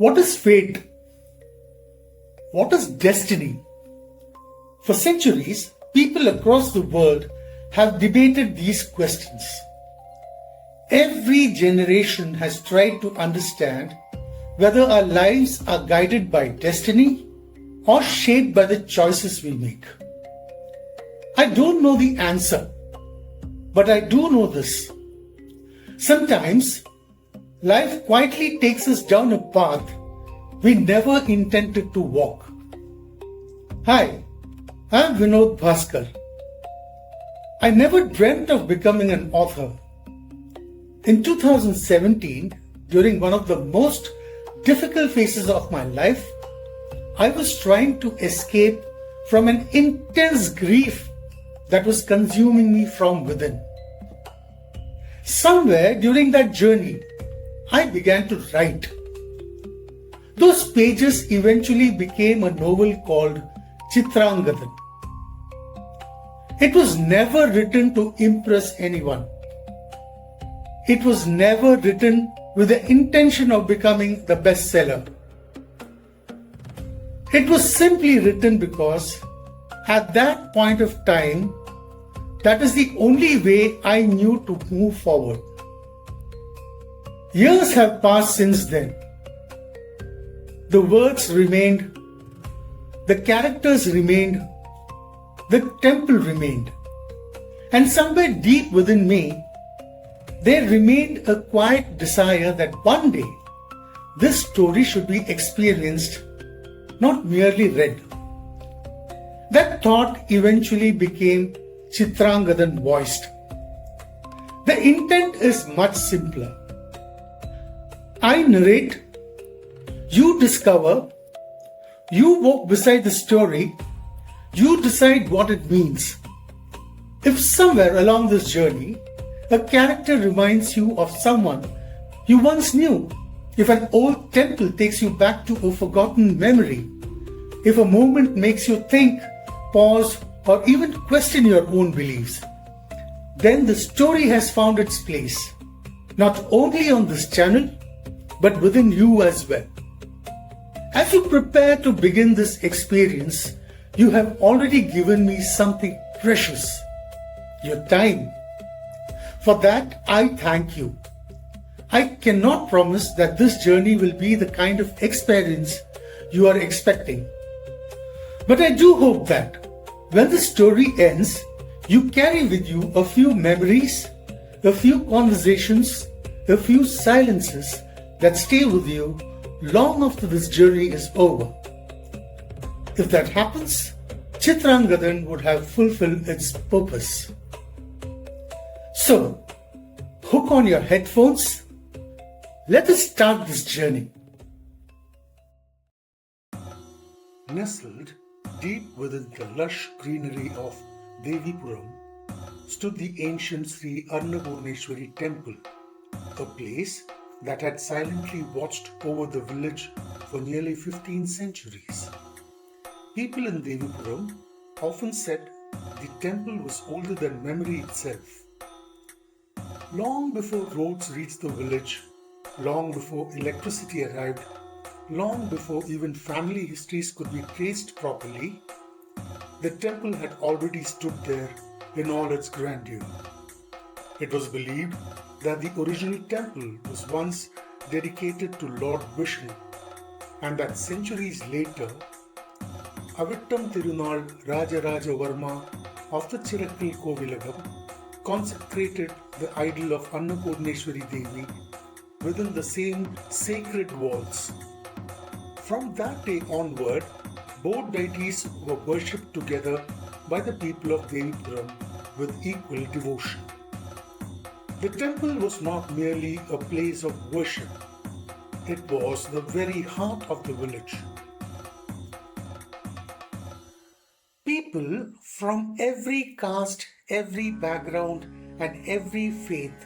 What is fate? What is destiny? For centuries, people across the world have debated these questions. Every generation has tried to understand whether our lives are guided by destiny or shaped by the choices we make. I don't know the answer, but I do know this. Sometimes, life quietly takes us down a path we never intended to walk. Hi, I'm Vinod Bhaskar. I never dreamt of becoming an author. In 2017, during one of the most difficult phases of my life, I was trying to escape from an intense grief that was consuming me from within. Somewhere during that journey, I began to write. Those pages eventually became a novel called Chitrangadan. It was never written to impress anyone. It was never written with the intention of becoming the bestseller. It was simply written because at that point of time, that is the only way I knew to move forward. Years have passed since then. The words remained, the characters remained, the temple remained. And somewhere deep within me, there remained a quiet desire that one day this story should be experienced, not merely read. That thought eventually became Chithrangadan Voiced. The intent is much simpler. I narrate, you discover, you walk beside the story, you decide what it means. If somewhere along this journey, a character reminds you of someone you once knew, if an old temple takes you back to a forgotten memory, if a moment makes you think, pause, or even question your own beliefs, then the story has found its place, not only on this channel, but within you as well. As you prepare to begin this experience, you have already given me something precious, your time. For that, I thank you. I cannot promise that this journey will be the kind of experience you are expecting. But I do hope that when the story ends, you carry with you a few memories, a few conversations, a few silences that stay with you long after this journey is over. If that happens, Chitrangadan would have fulfilled its purpose. So, hook on your headphones. Let us start this journey. Nestled deep within the lush greenery of Devipuram stood the ancient Sri Annapurneshwari temple, a place that had silently watched over the village for nearly 15 centuries. People in Devipuram often said the temple was older than memory itself. Long before roads reached the village, long before electricity arrived, long before even family histories could be traced properly, the temple had already stood there in all its grandeur. It was believed that the original temple was once dedicated to Lord Vishnu, and that centuries later, Avittam Tirunal Rajaraja Varma of the Chirakkal Kovilagam consecrated the idol of Annapurneshwari Devi within the same sacred walls. From that day onward, both deities were worshipped together by the people of Devipuram with equal devotion. The temple was not merely a place of worship, it was the very heart of the village. People from every caste, every background, and every faith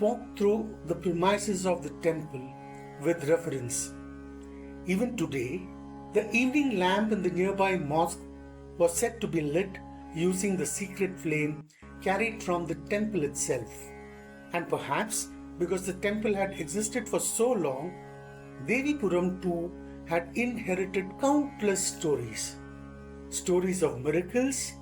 walked through the premises of the temple with reverence. Even today, the evening lamp in the nearby mosque was said to be lit using the secret flame carried from the temple itself. And perhaps because the temple had existed for so long, Devipuram too had inherited countless stories. Stories of miracles,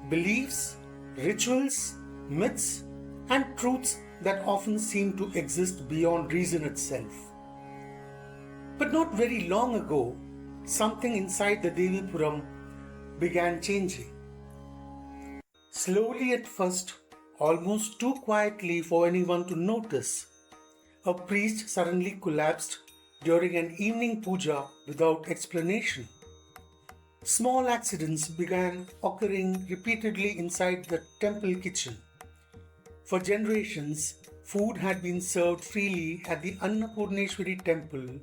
beliefs, rituals, myths, and truths that often seem to exist beyond reason itself. But not very long ago, something inside the Devipuram began changing. Slowly at first, almost too quietly for anyone to notice, a priest suddenly collapsed during an evening puja without explanation. Small accidents began occurring repeatedly inside the temple kitchen. For generations, food had been served freely at the Annapurneshwari temple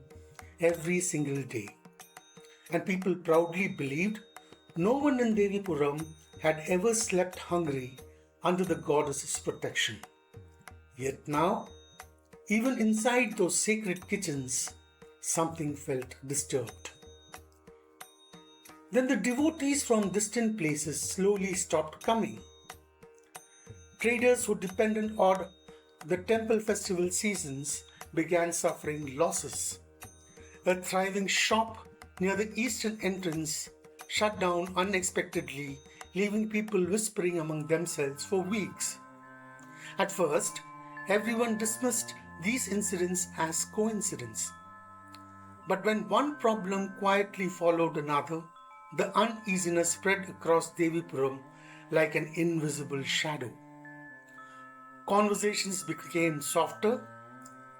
every single day. And people proudly believed no one in Devipuram had ever slept hungry under the goddess's protection. Yet now, even inside those sacred kitchens, something felt disturbed. Then the devotees from distant places slowly stopped coming. Traders who depended on the temple festival seasons began suffering losses. A thriving shop near the eastern entrance shut down unexpectedly, leaving people whispering among themselves for weeks. At first, everyone dismissed these incidents as coincidence. But when one problem quietly followed another, the uneasiness spread across Devipuram like an invisible shadow. Conversations became softer,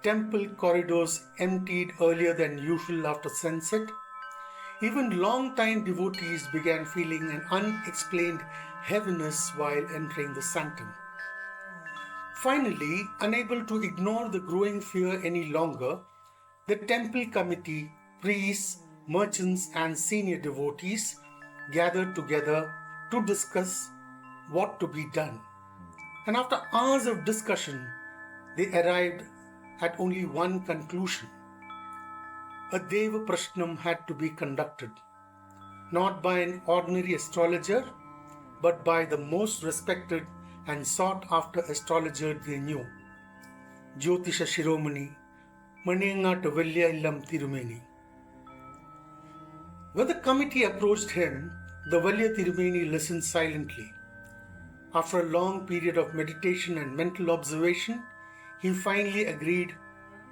temple corridors emptied earlier than usual after sunset. Even long-time devotees began feeling an unexplained heaviness while entering the sanctum. Finally, unable to ignore the growing fear any longer, the temple committee, priests, merchants, and senior devotees gathered together to discuss what to be done. And after hours of discussion, they arrived at only one conclusion. A Devaprashnam had to be conducted, not by an ordinary astrologer, but by the most respected and sought after astrologer they knew, Jyotisha Shiromani, Maniyangata Velya Illam Tirumeni. When the committee approached him, the Velya Tirumeni listened silently. After a long period of meditation and mental observation, he finally agreed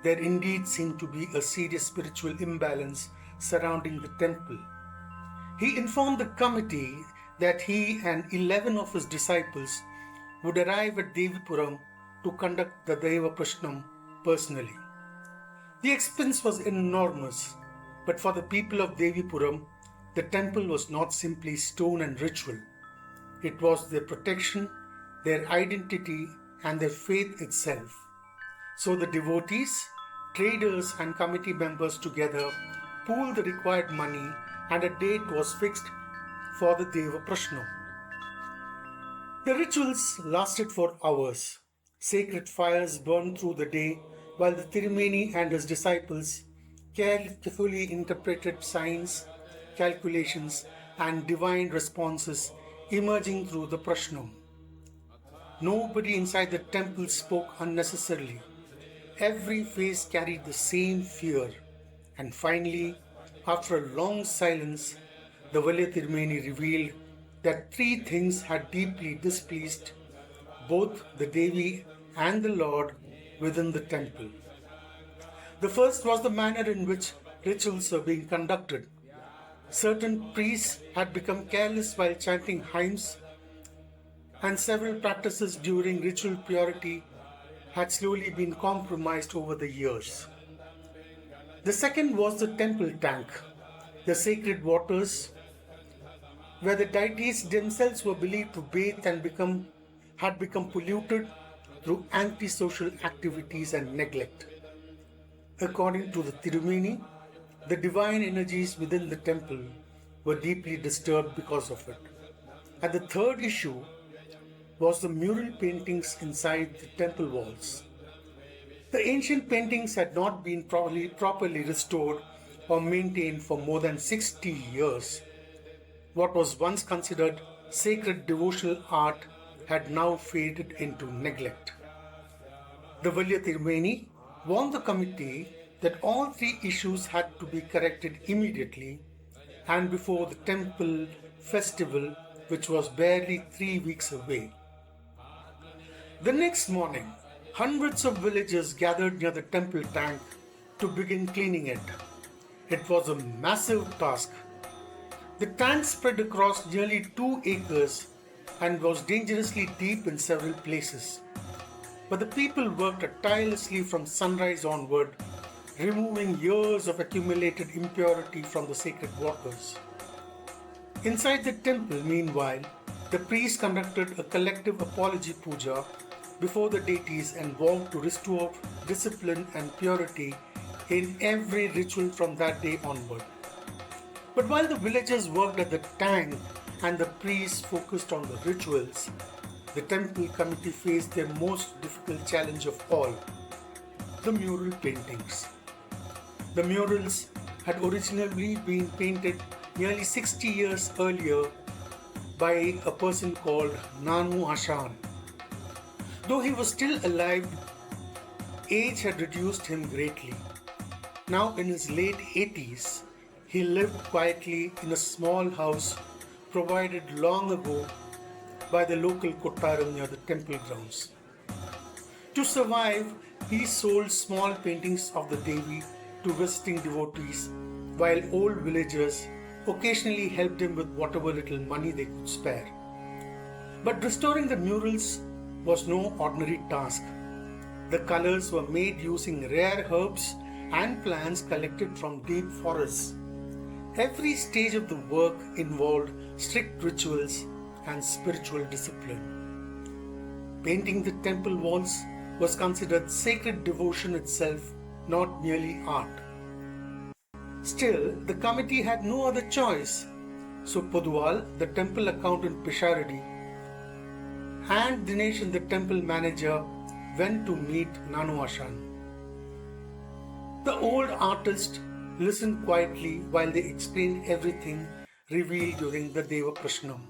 there indeed seemed to be a serious spiritual imbalance surrounding the temple. He informed the committee that he and 11 of his disciples would arrive at Devipuram to conduct the Devaprashnam personally. The expense was enormous, but for the people of Devipuram, the temple was not simply stone and ritual. It was their protection, their identity, and their faith itself. So the devotees, traders, and committee members together pooled the required money, and a date was fixed for the Devaprashnam. The rituals lasted for hours. Sacred fires burned through the day while the Tirumeni and his disciples carefully interpreted signs, calculations, and divine responses emerging through the Prashnam. Nobody inside the temple spoke unnecessarily. Every face carried the same fear. And finally, after a long silence, the Velya Tirumeni revealed that three things had deeply displeased both the Devi and the Lord within the temple. The first was the manner in which rituals were being conducted. Certain priests had become careless while chanting hymns, and several practices during ritual purity had slowly been compromised over the years. The second was the temple tank, the sacred waters where the deities themselves were believed to bathe and had become polluted through antisocial activities and neglect. According to the Tirumeni, the divine energies within the temple were deeply disturbed because of it. And the third issue was the mural paintings inside the temple walls. The ancient paintings had not been properly restored or maintained for more than 60 years. What was once considered sacred devotional art had now faded into neglect. The Velya Tirumeni warned the committee that all three issues had to be corrected immediately and before the temple festival, which was barely 3 weeks away. The next morning, hundreds of villagers gathered near the temple tank to begin cleaning it. It was a massive task. The tank spread across nearly 2 acres and was dangerously deep in several places. But the people worked tirelessly from sunrise onward, removing years of accumulated impurity from the sacred waters. Inside the temple, meanwhile, the priests conducted a collective apology puja before the deities and vowed to restore discipline and purity in every ritual from that day onward. But while the villagers worked at the tank and the priests focused on the rituals, the temple committee faced their most difficult challenge of all, the mural paintings. The murals had originally been painted nearly 60 years earlier by a person called Nanu Ashan. Though he was still alive, age had reduced him greatly. Now in his late 80s, he lived quietly in a small house provided long ago by the local kottaram near the temple grounds. To survive, he sold small paintings of the Devi to visiting devotees, while old villagers occasionally helped him with whatever little money they could spare. But restoring the murals was no ordinary task. The colors were made using rare herbs and plants collected from deep forests. Every stage of the work involved strict rituals and spiritual discipline. Painting the temple walls was considered sacred devotion itself, not merely art. Still, the committee had no other choice, so Podwal, the temple accountant Pisharadi, and Dinesh, the temple manager, went to meet Nanu Ashan. The old artist listened quietly while they explained everything revealed during the Deva Prashnam.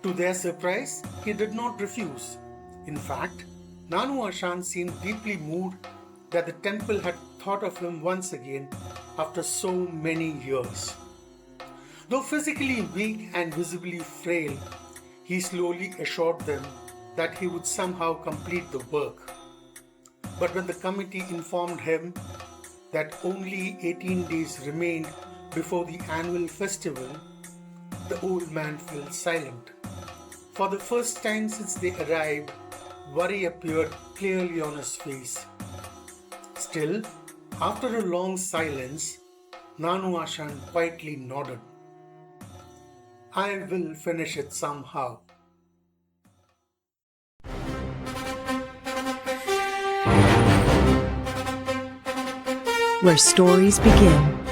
To their surprise, he did not refuse. In fact, Nanu Ashan seemed deeply moved that the temple had thought of him once again after so many years. Though physically weak and visibly frail, he slowly assured them that he would somehow complete the work. But when the committee informed him that only 18 days remained before the annual festival, the old man fell silent. For the first time since they arrived, worry appeared clearly on his face. Still, after a long silence, Nanu Ashan quietly nodded. I will finish it somehow. Where stories begin.